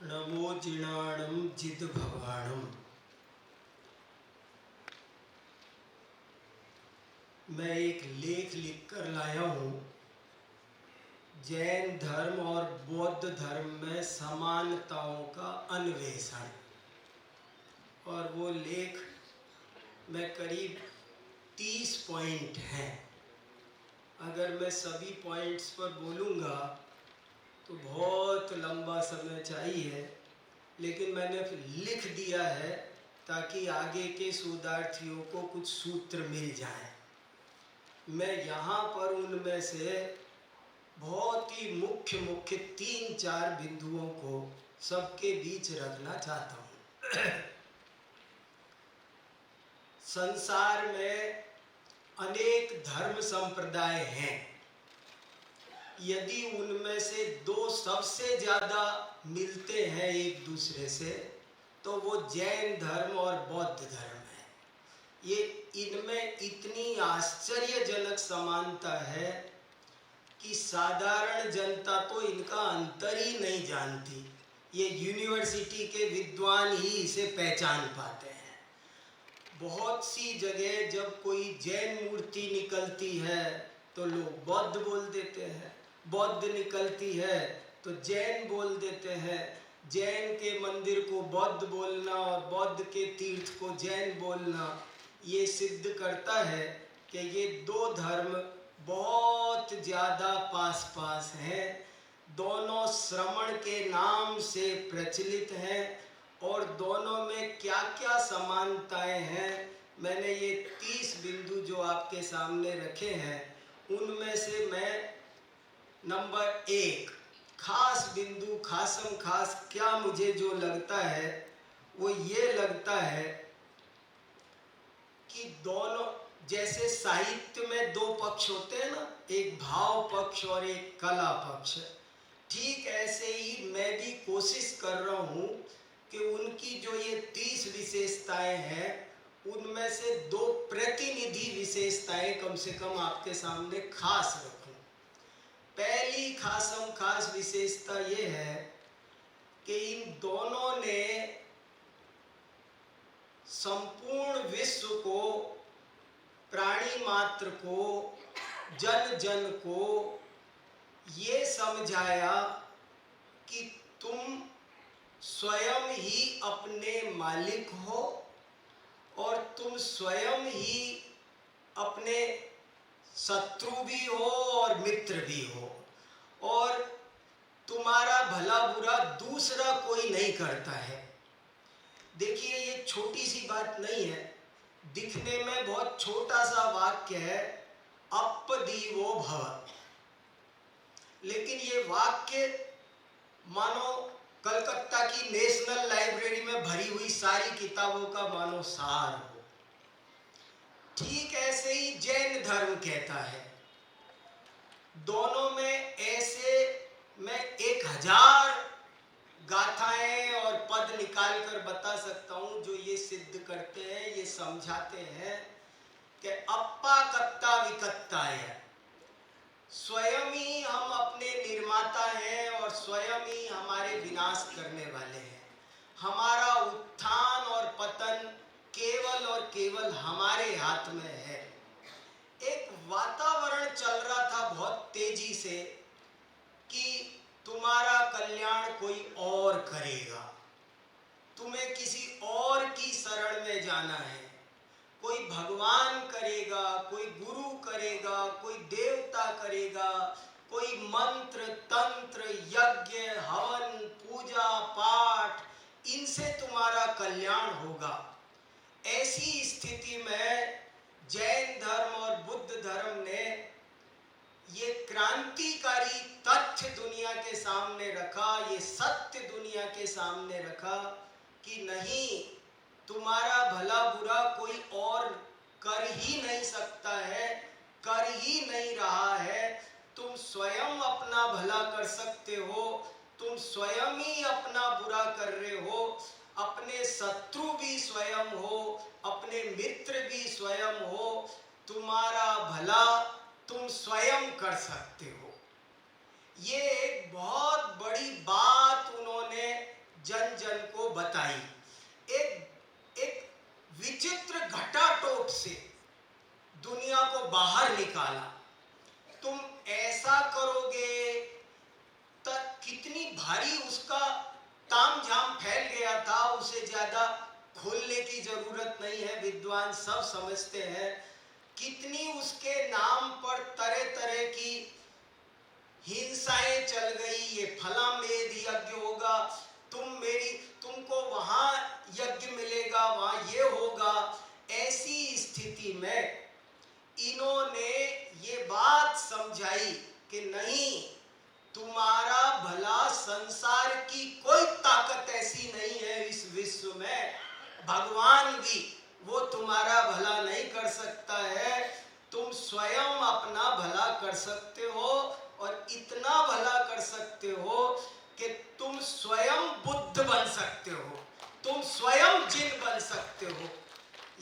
नमो जिणाणं जिद भवाणं। मैं एक लेख लिखकर लाया हूँ, जैन धर्म और बौद्ध धर्म में समानताओं का अन्वेषण। और वो लेख में करीब 30 पॉइंट हैं। अगर मैं सभी पॉइंट्स पर बोलूँगा तो बहुत लंबा समय चाहिए, लेकिन मैंने लिख दिया है ताकि आगे के शोधार्थियों को कुछ सूत्र मिल जाए। मैं यहाँ पर उनमें से बहुत ही मुख्य 3-4 बिंदुओं को सबके बीच रखना चाहता हूँ। संसार में अनेक धर्म संप्रदाय हैं। यदि उनमें से 2 सबसे ज़्यादा मिलते हैं एक दूसरे से, तो वो जैन धर्म और बौद्ध धर्म है। ये इनमें इतनी आश्चर्यजनक समानता है कि साधारण जनता तो इनका अंतर ही नहीं जानती। ये यूनिवर्सिटी के विद्वान ही इसे पहचान पाते हैं। बहुत सी जगह जब कोई जैन मूर्ति निकलती है तो लोग बौद्ध बोल देते हैं, बौद्ध निकलती है तो जैन बोल देते हैं। जैन के मंदिर को बौद्ध बोलना और बौद्ध के तीर्थ को जैन बोलना ये सिद्ध करता है कि ये 2 धर्म बहुत ज़्यादा पास हैं। दोनों श्रमण के नाम से प्रचलित हैं और दोनों में क्या क्या समानताएं हैं, मैंने ये 30 बिंदु जो आपके सामने रखे हैं, उनमें से मैं नंबर 1 खास बिंदु खासम खास क्या मुझे जो लगता है वो ये लगता है कि दोनों, जैसे साहित्य में 2 पक्ष होते हैं ना, एक भाव पक्ष और एक कला पक्ष, ठीक ऐसे ही मैं भी कोशिश कर रहा हूँ कि उनकी जो ये 30 विशेषताएं हैं उनमें से 2 प्रतिनिधि विशेषताएं कम से कम आपके सामने खास रखूं। पहली खासम खास विशेषता ये है कि इन दोनों ने संपूर्ण विश्व को, प्राणी मात्र को, जन को ये समझाया कि तुम स्वयं ही अपने मालिक हो और तुम स्वयं ही अपने शत्रु भी हो और मित्र भी हो, और तुम्हारा भला बुरा दूसरा कोई नहीं करता है। देखिए, ये छोटी सी बात नहीं है, दिखने में बहुत छोटा सा वाक्य है, अप्पदीवो भव, लेकिन ये वाक्य मानो कलकत्ता की नेशनल लाइब्रेरी में भरी हुई सारी किताबों का मानो सार हो। ठीक ऐसे ही जैन धर्म कहता है। दोनों में ऐसे मैं 1000 गाथाएं और पद निकाल कर बता सकता हूं जो ये सिद्ध करते हैं, ये समझाते हैं कि अप्पा कत्ता विकत्ताय, स्वयं ही हम अपने निर्माता हैं और स्वयं ही हमारे विनाश करने वाले हैं। हमारा उत्थान और पतन केवल और केवल हमारे हाथ में है। एक वातावरण चल रहा था बहुत तेजी से कि तुम्हारा कल्याण कोई और करेगा, तुम्हें किसी और की शरण में जाना है, कोई भगवान करेगा, कोई गुरु करेगा, कोई देवता करेगा, कोई मंत्र तंत्र यज्ञ हवन पूजा पाठ, इनसे तुम्हारा कल्याण होगा। ऐसी स्थिति में जैन धर्म और बुद्ध धर्म ने ये क्रांतिकारी तथ्य दुनिया के सामने रखा, ये सत्य दुनिया के सामने रखा कि नहीं, तुम्हारा भला बुरा कोई और कर ही नहीं सकता है, कर ही नहीं रहा है। तुम स्वयं अपना भला कर सकते हो, तुम स्वयं ही अपना बुरा कर रहे हो, अपने शत्रु भी स्वयं हो, अपने मित्र भी स्वयं हो, तुम्हारा भला तुम स्वयं कर सकते हो। ये एक बहुत बड़ी बात उन्होंने जन जन को बताई। एक एक विचित्र घटाटोप से दुनिया को बाहर निकाला। तुम ऐसा करोगे तो कितनी भारी उसका तामझाम फैल गया था, उसे ज्यादा खोलने की जरूरत नहीं है, विद्वान सब समझते हैं। कितनी उसके नाम पर तरह तरह की हिंसाएं चल गई। ये फलामेध यज्ञ होगा, तुमको वहां यज्ञ मिलेगा, वहां ये होगा। ऐसी स्थिति में इन्होंने ये बात समझाई कि नहीं, तुम्हारा भला संसार की कोई ताकत ऐसी नहीं है इस विश्व में, भगवान भी वो तुम्हारा भला नहीं कर सकता है। तुम स्वयं अपना भला कर सकते हो, और इतना भला कर सकते हो कि तुम स्वयं बुद्ध बन सकते हो, तुम स्वयं जिन बन सकते हो।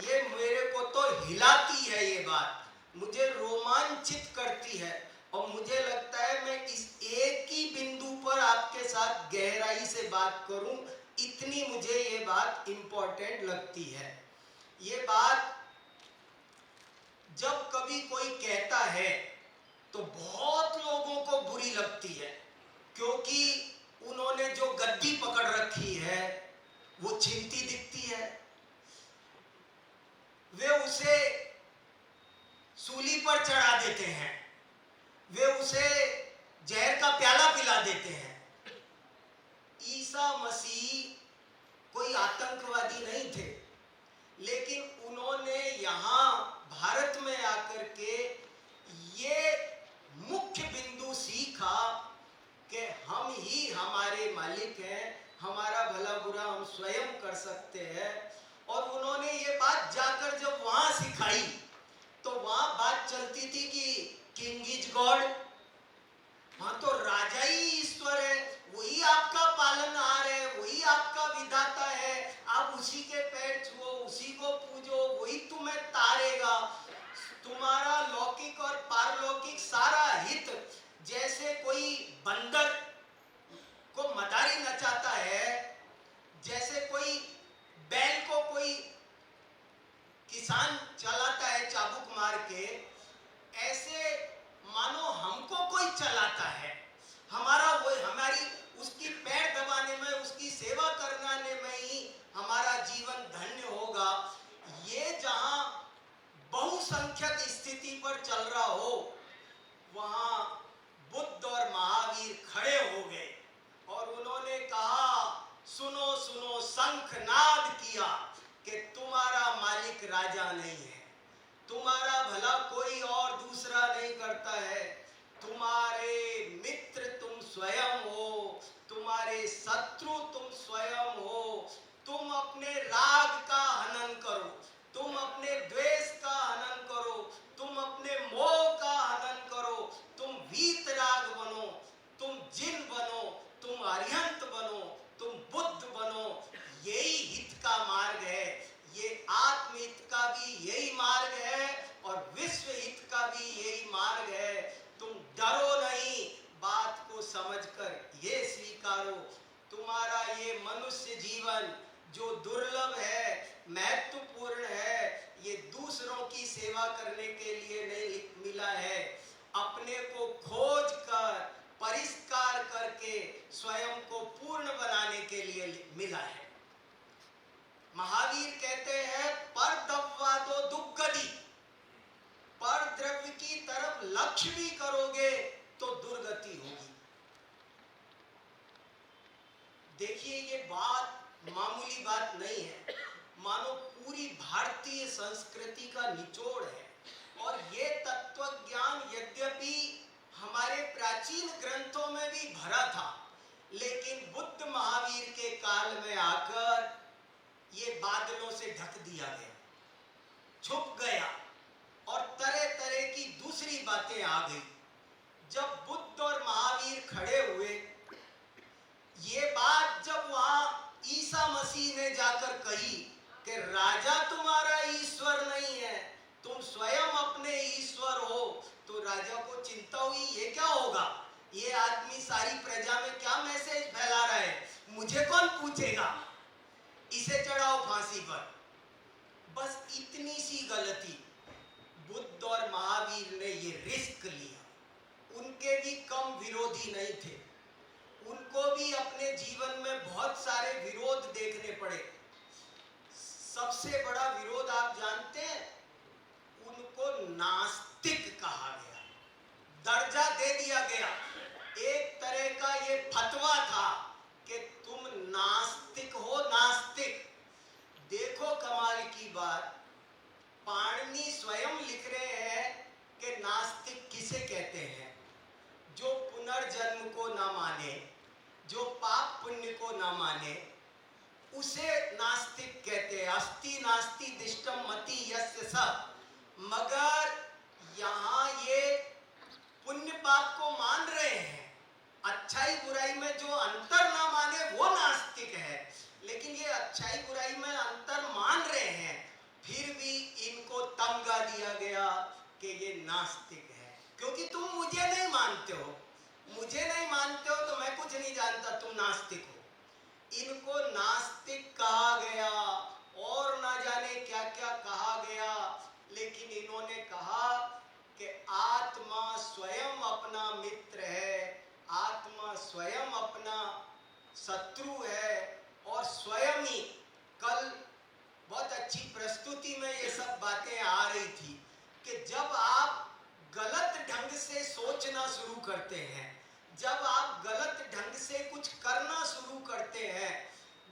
ये मेरे को तो हिलाती है, ये बात मुझे रोमांचित करती है, और मुझे लगता है मैं इस एक ही बिंदु पर आपके साथ गहराई से बात करूं, इतनी मुझे ये बात इंपॉर्टेंट लगती है। ये बात जब कभी कोई कहता है तो बहुत लोगों को बुरी लगती है, क्योंकि उन्होंने जो गद्दी पकड़ रखी है वो छिलती दिखती है। वे उसे सूली पर चढ़ा देते हैं, वे उसे जहर का प्याला पिला देते हैं। ईसा मसीह कोई आतंकवादी नहीं थे, लेकिन उन्होंने यहाँ भारत में आकर के ये मुख्य बिंदु सीखा कि हम ही हमारे मालिक हैं, हमारा भला बुरा हम स्वयं कर सकते हैं। और उन्होंने ये बात जाकर जब वहां सिखाई, तो वहां बात चलती थी कि किंग इज गॉड, वहां तो राजा ही ईश्वर है, वही आपका पालनहार है, वही आपका विधाता है, आप उसी के पैर छुओ, उसी को पूजो, वही तुम्हें तारेगा। तुम्हारा लौकिक और पारलौकिक सारा हित, जैसे कोई बंदर को मदारी नचाता है, जैसे कोई बैल को कोई किसान चलाता है चाबुक मार के, ऐसे मानो हमको कोई चलाता है। हमारी उसकी पैर दबाने में, उसकी सेवा करने में ही हमारा जीवन धन्य होगा। ये जहां बहुसंख्यक स्थिति पर चल रहा हो, वहां बुद्ध और महावीर खड़े हो गए और उन्होंने कहा, सुनो सुनो, शंखनाद किया कि तुम्हारा मालिक राजा नहीं है, तुम्हारा भला कोई और दूसरा नहीं करता है, तुम्हारे मित्र तुम स्वयं हो, तुम्हारे शत्रु तुम स्वयं हो। तुम अपने राग का हनन करो, तुम अपने द्वेष का हनन करो, तुम अपने मोह का हनन करो, तुम वीतराग बनो, तुम जिन बनो, तुम अरिहंत बनो, तुम बुद्ध बनो। यही हित का मार्ग है, ये आत्महित का भी यही मार्ग है और विश्व हित का भी यही मार्ग है। तुम डरो नहीं, बात को समझकर ये स्वीकारो, तुम्हारा ये मनुष्य जीवन जो दुर्लभ है, महत्वपूर्ण है, ये दूसरों की सेवा करने के लिए नहीं मिला है, अपने को खोज कर परिष्कार करके स्वयं को पूर्ण बनाने के लिए मिला है। महावीर कहते हैं, पर दव्वादो दुग्गति, पर द्रव्य की तरफ लक्ष्य भी करोगे तो दुर्गति होगी। देखिए, ये बात मामूली बात नहीं है, मानो पूरी भारतीय संस्कृति का निचोड़ है। और ये तत्व ज्ञान यद्यपि हमारे प्राचीन ग्रंथों में भी भरा था, लेकिन बुद्ध महावीर के काल में आकर ये बादलों से ढक दिया गया, छुप गया, और तरह तरह की दूसरी बातें आ गई। जब बुद्ध और महावीर खड़े हुए, ये बात जब वहां ईसा मसीह ने जाकर कही कि राजा तुम्हारा ईश्वर नहीं है, तुम स्वयं अपने ईश्वर हो, तो राजा को चिंता हुई, ये क्या होगा, ये आदमी सारी प्रजा में क्या मैसेज फैला रहा है, मुझे कौन पूछेगा, इसे चढ़ाओ फांसी पर। बस इतनी सी गलती बुद्ध और महावीर ने ये रिस्क लिया। उनके भी कम विरोधी नहीं थे, उनको भी अपने जीवन में बहुत सारे विरोध देखने पड़े। सबसे बड़ा विरोध आप जानते हैं, उनको नास्तिक कहा गया, दर्जा दे दिया गया। एक तरह का ये फतवा था कि तुम नास्तिक हो, नास्तिक। देखो कमाल की बात, पाणिनि स्वयं लिख रहे हैं कि नास्तिक किसे कहते हैं, जो पुनर्जन्म को ना माने, जो पाप पुण्य को ना माने, उसे नास्तिक कहते हैं। अस्ति नास्ति दिष्टम मति यस्य स। मगर यहाँ ये पुण्य पाप को मान रहे हैं, अच्छाई बुराई में जो अंतर ना माने वो नास्तिक है। लेकिन ये अच्छाई बुराई में अंतर मान रहे हैं, फिर भी इनको तमगा दिया गया कि ये नास्तिक है। क्योंकि तुम मुझे नहीं मानते हो, मुझे नहीं मानते हो तो मैं कुछ नहीं जानता, तुम नास्तिक हो। इनको नास्तिक कहा गया और ना जाने क्या क्या कहा गया। लेकिन इन्होंने कहा कि आत्मा स्वयं अपना मित्र है, आत्मा स्वयं अपना शत्रु है। और स्वयं ही कल बहुत अच्छी प्रस्तुति में ये सब बातें आ रही थी कि जब आप गलत ढंग से सोचना शुरू करते हैं, जब आप गलत ढंग से कुछ करना शुरू करते हैं,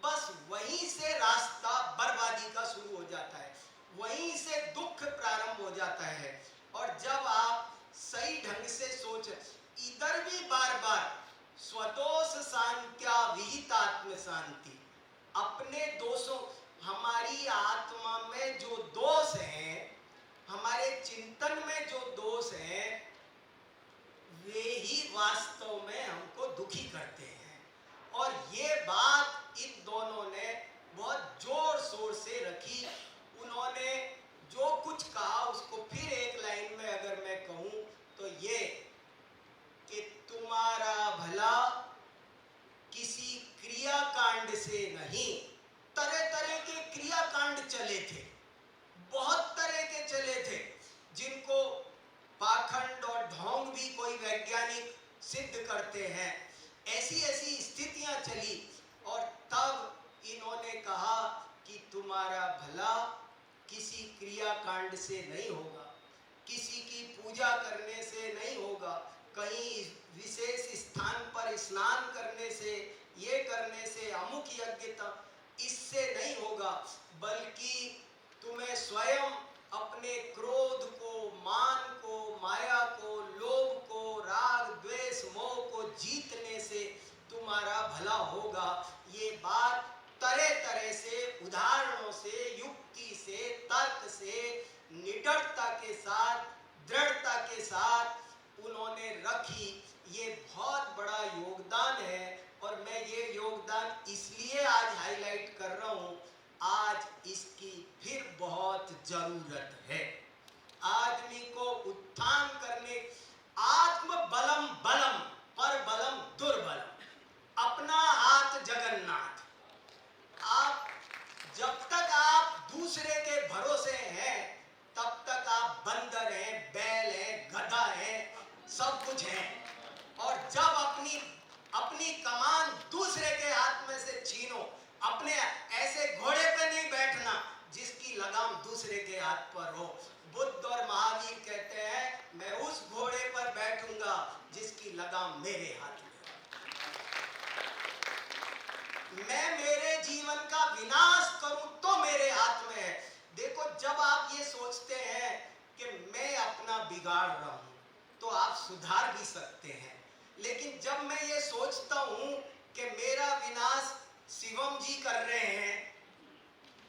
बस वहीं से रास्ता बर्बादी का शुरू हो जाता है, वहीं से दुख प्रारंभ हो जाता है। और जब आप सही ढंग से सोच, इधर भी बार बार स्वदोष शांत्या विहितात्म शांति, अपने दोषों, हमारी आत्मा में जो दोष हैं, हमारे चिंतन में जो दोष हैं, वे ही वास्तव में हमको दुखी करते हैं। और ये बात इन दोनों ने बहुत जोर शोर से रखी। उन्होंने जो कुछ कहा उसको फिर एक लाइन में अगर मैं कहूं तो ये कि तुम्हारा भला किसी क्रियाकांड से नहीं। तरह तरह के क्रियाकांड चले थे, बहुत तरह के चले थे, जिनको पाखंड और ढोंग भी कोई वैज्ञानिक सिद्ध करते हैं। ऐसी ऐसी स्थितियां चली और तब इन्होंने कहा कि तुम्हारा भला किसी क्रियाकांड से नहीं होगा, किसी की पूजा करने से नहीं होगा, कहीं विशेष स्थान पर स्नान करने से, ये करने से, अमुक यज्ञता, इससे नहीं होगा, बल्कि तुम्हें स्वयं अपने क्रोध को, मान को, माया को, लोभ को, राग द्वेष मोह को जीतने से तुम्हारा भला होगा। ये बात तरह तरह से, उदाहरणों से, युक्ति से, तर्क से, निडरता के साथ, दृढ़ता के साथ उन्होंने रखी। ये बहुत बड़ा योगदान है और मैं ये योगदान इसलिए आज हाईलाइट कर रहा हूँ, आज इसकी फिर बहुत जरूरत है। आदमी को उत्थान करने, आत्म बलम बलम पर बलम दुर्बलम, अपना हाथ जगन्नाथ। आप जब तक आप दूसरे के भरोसे हैं तब तक आप बंदर हैं, बैल हैं, गधा हैं, सब कुछ हैं। और जब अपनी अपनी कमान दूसरे के हाथ में से छीनो, अपने ऐसे घोड़े पे नहीं बैठना जिसकी लगाम दूसरे के हाथ पर हो। बुद्ध और महावीर कहते हैं मैं उस घोड़े पर बैठूंगा जिसकी लगाम मेरे हाथ में हो। मैं मेरे जीवन का विनाश करूं तो मेरे हाथ में है। देखो, जब आप ये सोचते हैं कि मैं अपना बिगाड़ रहा हूं तो आप सुधार भी सकते हैं, लेकिन जब मैं ये सोचता हूं कि मेरा विनाश शिवम जी कर रहे हैं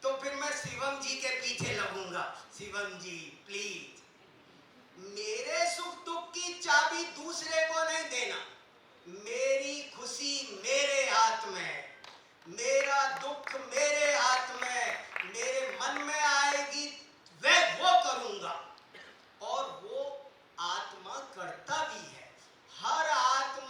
तो फिर मैं शिवम जी के पीछे लगूंगा। शिवम जी प्लीज, मेरे सुख दुख की चाबी दूसरे को नहीं देना, मेरी खुशी मेरे हाथ में है, मेरा दुख मेरे हाथ में, मेरे मन में आएगी वह वो करूंगा। और वो आत्मा करता भी है। हर आत्मा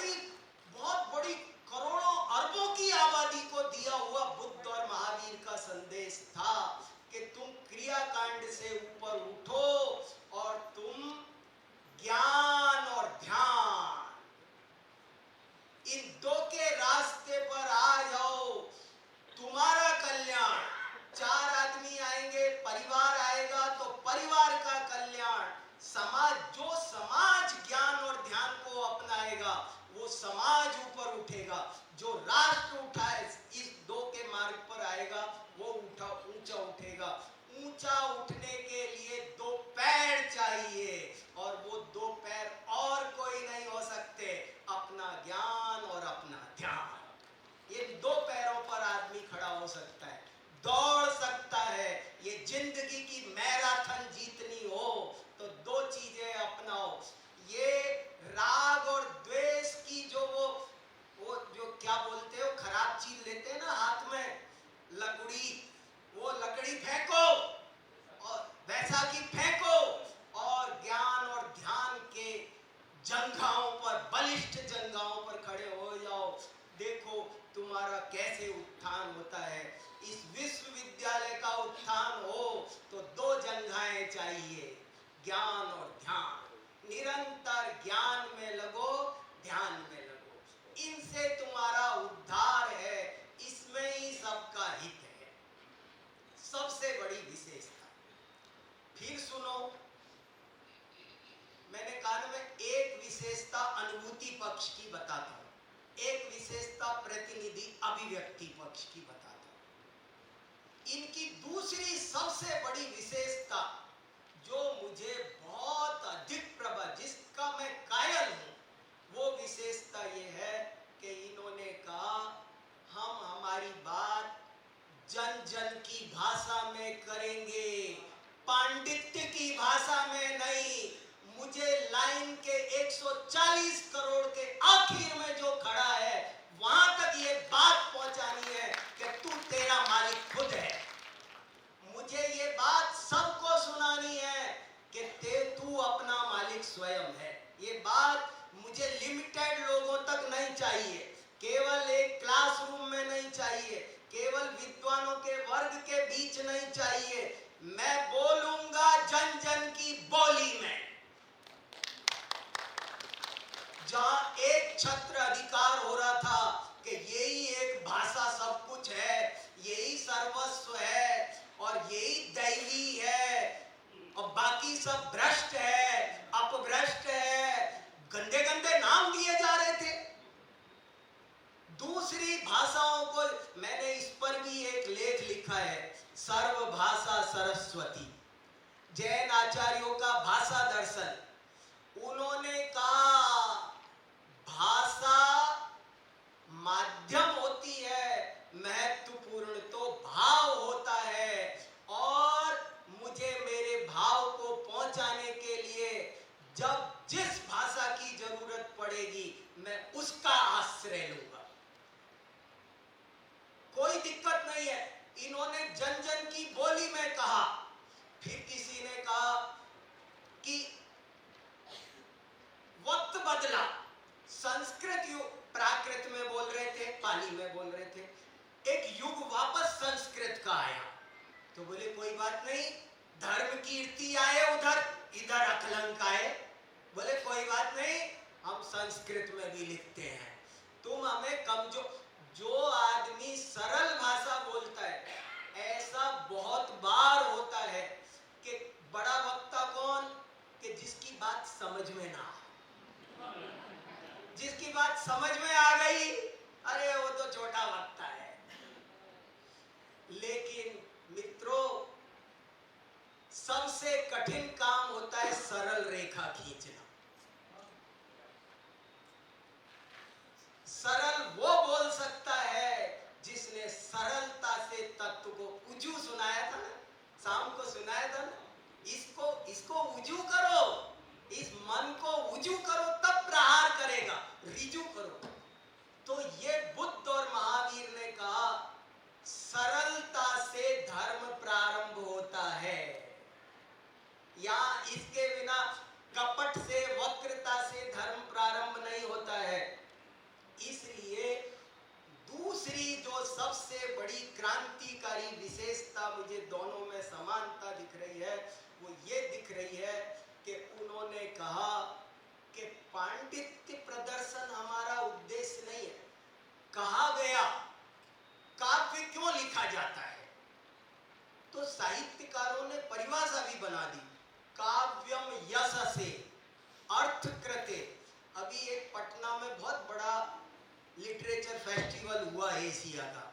बड़ी बहुत बड़ी करोड़ों अरबों की आबादी को दिया हुआ बुद्ध और महावीर का संदेश था कि तुम क्रियाकांड से ऊपर उठो और तुम ज्ञान और ध्यान इन दो के रास्ते पर आ जाओ, तुम्हारा कल्याण। चार आदमी आएंगे, परिवार आएगा तो परिवार का कल्याण, समाज, जो समाज ज्ञान और ध्यान को अपनाएगा वो समाज ऊपर उठेगा, जो राष्ट्र उठाए इस दो के मार्ग पर आएगा वो ऊंचा उठेगा। ऊंचा उठने के लिए दो पैर चाहिए और वो दो पैर और कोई नहीं हो सकते, अपना ज्ञान और अपना ध्यान। ये दो पैरों पर आदमी खड़ा हो सकता है, दौड़ सकता है। ये जिंदगी की मैराथन जीतनी हो तो दो चीजें अपनाओ। ये राग और द्वेष की जो वो जो क्या बोलते हो, खराब चीज लेते हैं ना हाथ में, लकड़ी, वो लकड़ी फेंको और बैसाखी फेंको और ज्ञान और ध्यान के जंघाओं पर, बलिष्ठ जंघाओं पर खड़े हो जाओ। देखो तुम्हारा कैसे उत्थान होता है। इस विश्वविद्यालय का उत्थान हो तो दो जंघाएं चाहिए, ज्ञान और ध्यान। निरंतर ज्ञान में लगो, ध्यान में लगो, इनसे तुम्हारा उद्धार है, इसमें ही सबका हित है। सबसे बड़ी विशेषता फिर सुनो, मैंने कहा मैं एक विशेषता अनुभूति पक्ष की बताता हूं, एक विशेषता प्रतिनिधि अभिव्यक्ति पक्ष की बताता हूं। इनकी दूसरी सबसे बड़ी विशेषता जो मुझे बहुत अधिक प्रभाव, जिसका मैं कायल हूं, वो विशेषता ये है कि इन्होंने कहा हम हमारी बात जन जन की भाषा में करेंगे, पांडित्य की भाषा में नहीं। मुझे लाइन के 140 करोड़ के आखिर में जो खड़ा है वहां तक ये बात पहुंचानी है कि तू तेरा मालिक खुद है। मुझे ये बात सबको सुनानी है कि तू अपना मालिक स्वयं है। ये बात मुझे लिमिटेड लोगों तक नहीं चाहिए, केवल एक क्लासरूम में नहीं चाहिए, केवल विद्वानों के वर्ग के बीच नहीं चाहिए। मैं बोलूंगा जन जन की बोली में, जहां एक छत्र अधिकार हो रहा था कि यही एक भाषा सब कुछ है, यही सर्वस्व है और यही दैवी है और बाकी सब भ्रष्ट है, अपभ्रष्ट है, गंदे गंदे नाम दिए जा रहे थे दूसरी भाषाओं को। मैंने इस पर भी एक लेख लिखा है, सर्व भाषा सरस्वती, जैन आचार्यों का भाषा दर्शन। उन्होंने कहा भाषा माध्यम होती है, महत्वपूर्ण तो भाव होता है, और मुझे मेरे भाव को पहुंचाने के लिए जब जिस भाषा की जरूरत पड़ेगी मैं उसका आश्रय लूंगा, कोई दिक्कत नहीं है। इन्होंने जन जन की बोली में कहा। फिर किसी ने कहा कि वक्त बदला, संस्कृत युग, प्राकृत में बोल रहे थे, पाली में बोल रहे थे, एक युग वापस संस्कृत का आया तो बोले कोई बात नहीं, धर्म कीर्ति आए उधर, इधर अकलंक आए, बोले कोई बात नहीं, हम संस्कृत में भी लिखते हैं। तुम हमें कमजोर, जो आदमी सरल भाषा बोलता है, ऐसा बहुत बार होता है कि बड़ा वक्ता कौन, कि जिसकी बात समझ में ना आए, जिसकी बात समझ में आ गई, अरे वो तो छोटा वक्ता है। लेकिन मित्रों, सबसे कठिन काम होता है सरल रेखा खींचना। सरल वो बोल सकता है जिसने सरलता से तत्व को उजू सुनाया था ना, शाम को सुनाया था ना, इसको उजू करो, इस मन को उजू करो तब प्रहार करेगा, रिजू करो। तो ये बुद्ध और महावीर ने कहा सरलता से धर्म प्रारंभ होता है, या इसके बिना कपट से, वक्रता से धर्म प्रारंभ नहीं होता है। क्यों लिखा जाता है? तो साहित्यकारों ने परिभाषा भी बना दी, काव्यम यशसे अर्थ कृते। अभी एक पटना में बहुत बड़ा लिटरेचर फेस्टिवल हुआ एशिया का,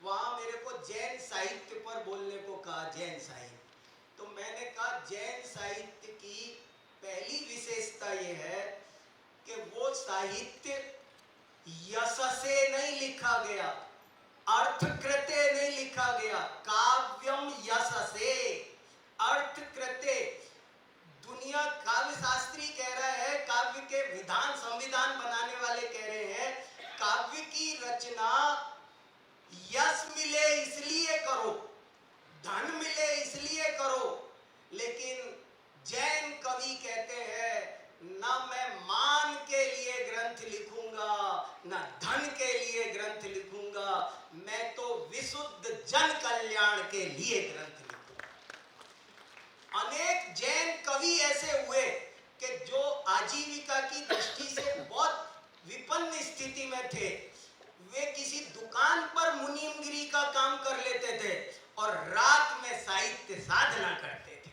वहां मेरे को जैन साहित्य पर बोलने को कहा, जैन साहित्य। तो मैंने कहा जैन साहित्य की पहली विशेषता यह है कि वो साहित्य यश से नहीं लिखा गया, अर्थ कृते नहीं लिखा गया। काव्यम यश से अर्थ कृते। दुनिया काव्य शास्त्री कह रहा है, काव्य के विधान संविधान बनाने वाले कह रहे हैं, काव्य की रचना यश मिले इसलिए करो, धन मिले इसलिए करो। लेकिन जैन कवि कहते हैं ना मैं मान के लिए ग्रंथ लिखूंगा, ना धन के लिए ग्रंथ लिखूंगा, मैं तो विशुद्ध जन कल्याण के लिए ग्रंथ लिखूंगा। अनेक जैन कवि ऐसे हुए कि जो आजीविका की दृष्टि से बहुत विपन्न स्थिति में थे, वे किसी दुकान पर मुनीमगिरी का काम कर लेते थे और रात में साहित्य साधना करते थे।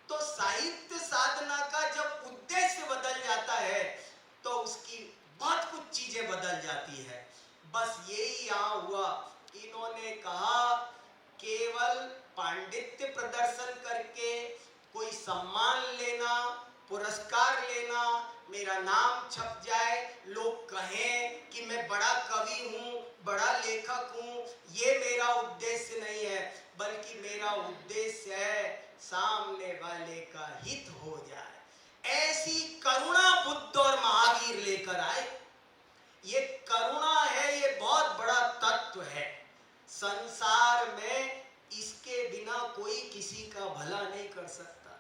तो साहित्य साधना का जब उद्देश्य बदल जाता है तो उसकी बहुत कुछ चीजें बदल जाती है। बस यही यहां हुआ। इन्होंने कहा केवल पांडित्य प्रदर्शन करके कोई सम्मान लेना, पुरस्कार लेना, मेरा नाम छप जाए, लोग कहें कि मैं बड़ा कवि हूं, बड़ा लेखक हूं, ये मेरा उद्देश्य नहीं है। बल्कि मेरा उद्देश्य है सामने वाले का हित हो जाए। ऐसी करुणा बुद्ध और महावीर लेकर आए। ये करुणा है, ये बहुत बड़ा तत्व है संसार में। इसके बिना कोई किसी का भला नहीं कर सकता।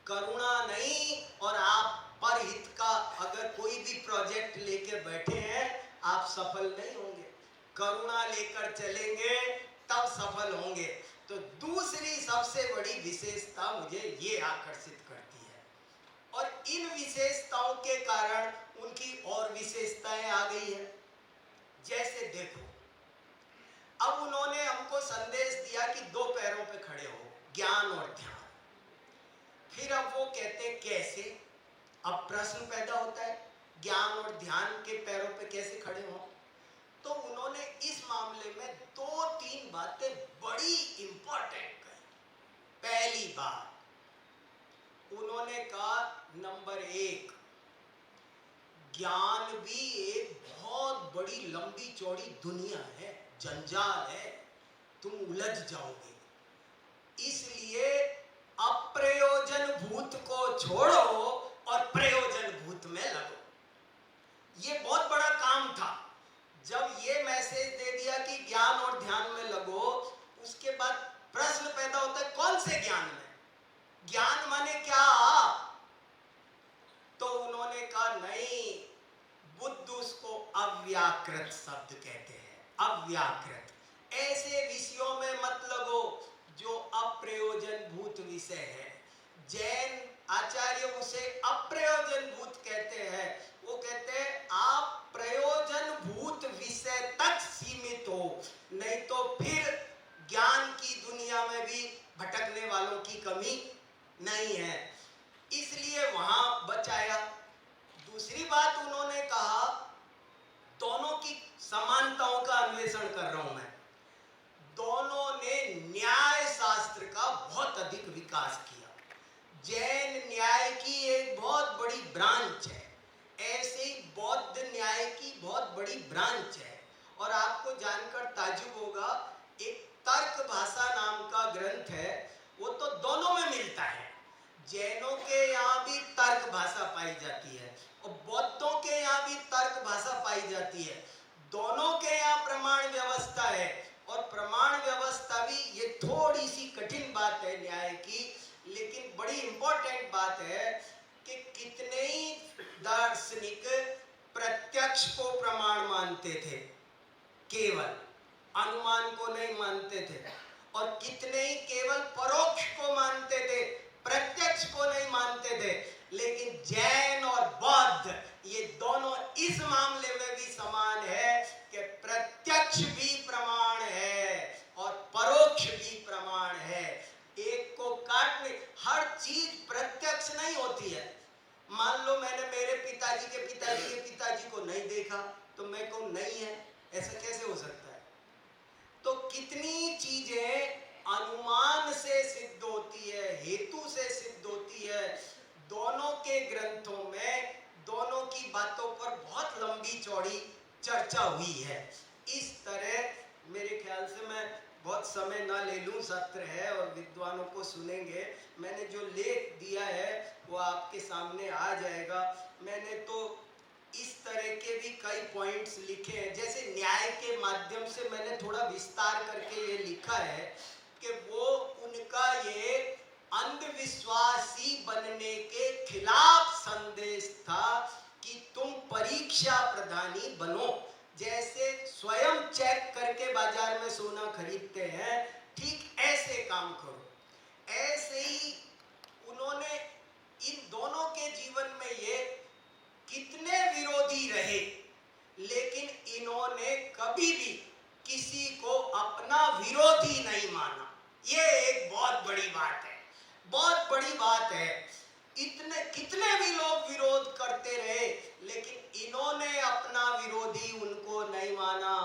करुणा नहीं, और आप परहित का अगर कोई भी प्रोजेक्ट लेके बैठे हैं, आप सफल नहीं होंगे। करुणा लेकर चलेंगे तब सफल होंगे। तो दूसरी सबसे बड़ी विशेषता मुझे ये आकर्षित करती है, और इन विशेषताओं के कारण उनकी और विशेषताएं आ गई है। जैसे देखो, अब उन्होंने हमको संदेश दिया कि दो पैरों पे खड़े हो, ज्ञान और ध्यान। फिर अब वो कहते हैं कैसे? अब प्रश्न पैदा होता है, ज्ञान और ध्यान के पैरों पे कैसे खड़े हो? तो उन्होंने इस मामले में दो तीन बातें बड़ी इंपॉर्टेंट कही। पहली बात उन्होंने कहा, नंबर एक, ज्ञान भी एक बहुत बड़ी लंबी चौड़ी दुनिया है, जंजाल है, तुम उलझ जाओगे। इसलिए अप्रयोजन भूत को छोड़ो और प्रयोजन भूत में लगो। ये बहुत बड़ा काम था। जब ये मैसेज दे दिया कि ज्ञान और ध्यान में लगो, उसके बाद प्रश्न पैदा होता है कौन से ज्ञान में? ज्ञान माने क्या? तो उन्होंने कहा नहीं, बुद्ध उसको अव्याकृत शब्द कहते हैं। अव्याकृत। ऐसे विषयों में मत लगो जो अप्रयोजन भूत विषय है। जैन आचार्य उसे अप्रयोजन भूत कहते हैं। वो कहते हैं आप प्रयोजन भूत विषय तक सीमित हो, नहीं तो फिर ज्ञान की दुनिया में भी भटकने वालों की कमी नहीं है। इसलिए वहां बचाया। दूसरी बात उन्होंने कहा, दोनों की समानताओं का अन्वेषण कर रहा हूं मैं। दोनों ने न्याय शास्त्र का बहुत अधिक विकास किया। जैन न्याय की एक बहुत बड़ी ब्रांच है, ऐसे ही बौद्ध न्याय की बहुत बड़ी ब्रांच है। और आपको जानकर ताज्जुब होगा, एक तर्क भाषा नाम का ग्रंथ है, वो तो दोनों में मिलता है। जैनों के यहाँ भी तर्क भाषा पाई जाती है और बौद्धों के यहाँ भी तर्क भाषा पाई जाती है। दोनों के यहाँ प्रमाण व्यवस्था है, और प्रमाण व्यवस्था भी, ये थोड़ी सी कठिन बात है न्याय की, लेकिन बड़ी इंपॉर्टेंट बात है कि कितने ही दार्शनिक प्रत्यक्ष को प्रमाण मानते थे, केवल अनुमान को नहीं मानते थे, और कितने ही केवल परोक्ष को मानते थे, प्रत्यक्ष को नहीं मानते थे। लेकिन जैन और बौद्ध ये दोनों इस मामले में भी समान है कि प्रत्यक्ष भी प्रमाण है मान लो मैंने मेरे पिताजी के पिताजी को नहीं देखा तो मैं कहूँ नहीं है, ऐसा कैसे हो सकता है? तो कितनी चीजें अनुमान से सिद्ध होती है, हेतु से सिद्ध होती है। दोनों के ग्रंथों में दोनों की बातों पर बहुत लंबी चौड़ी चर्चा हुई है। इस तरह मेरे ख्याल से मैं बहुत समय ना ले लूं, सत्र है और विद्वानों को सुनेंगे। मैंने जो लेख दिया है वो आपके सामने आ जाएगा। मैंने तो इस तरह के भी कई पॉइंट्स लिखे हैं, जैसे न्याय के माध्यम से मैंने थोड़ा विस्तार करके ये लिखा है कि वो उनका ये अंधविश्वासी बनने के खिलाफ संदेश था कि तुम परीक्षा प्रधानी बनो। जैसे स्वयं चेक करके बाजार में सोना खरीदते हैं, ठीक ऐसे काम करो। ऐसे ही उन्होंने इन दोनों के जीवन में ये कितने विरोधी रहे, लेकिन इन्होंने कभी भी किसी को अपना विरोधी नहीं माना। ये एक बहुत बड़ी बात है, बहुत बड़ी बात है। इतने कितने भी लोग विरोध करते रहे, लेकिन इन्होंने अपना विरोधी उनको नहीं माना।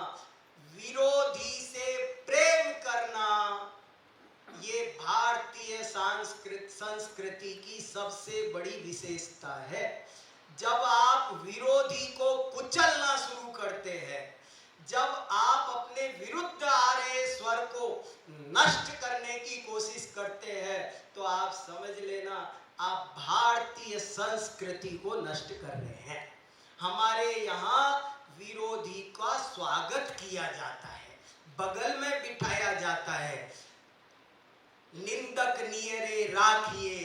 विरोधी से प्रेम करना ये भारतीय संस्कृति की सबसे बड़ी विशेषता है। जब आप विरोधी को कुचलना शुरू करते हैं, जब आप अपने विरुद्ध आ रहे स्वर को नष्ट करने की कोशिश करते हैं, तो आप समझ लेना आप भारतीय संस्कृति को नष्ट कर रहे हैं। हमारे यहाँ विरोधी का स्वागत किया जाता है, बगल में बिठाया जाता है। निंदक नियरे राखिए,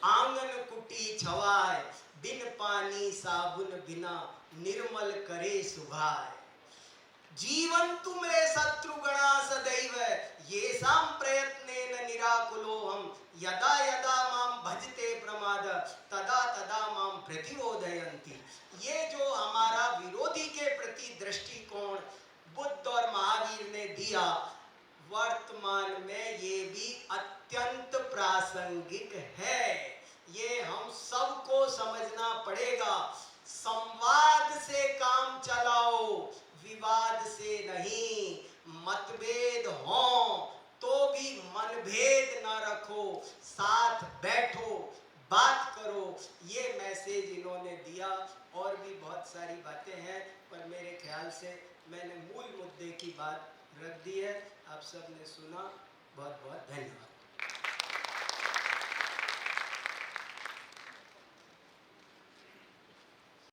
आंगन कुटी छवाए, बिन पानी साबुन बिना निर्मल करे सुभाए। जीवन तुम्हें शत्रुगणा सदैव ये साम प्रयत्नेन निराकुलोहम, यदा यदा माम भजते प्रमाद तदा तदा माम प्रतिबोधयन्ति। ये जो हमारा विरोधी के प्रति दृष्टिकोण बुद्ध और महावीर ने दिया, वर्तमान में ये भी अत्यंत प्रासंगिक है। ये हम सबको समझना पड़ेगा। संवाद से काम चलाओ, विवाद से नहीं। मतभेद हो तो भी मनभेद न रखो, साथ बैठो, बात करो। ये मैसेज इन्होंने दिया। और भी बहुत सारी बातें हैं, पर मेरे ख्याल से मैंने मूल मुद्दे की बात रख दी है। आप सबने सुना, बहुत बहुत धन्यवाद।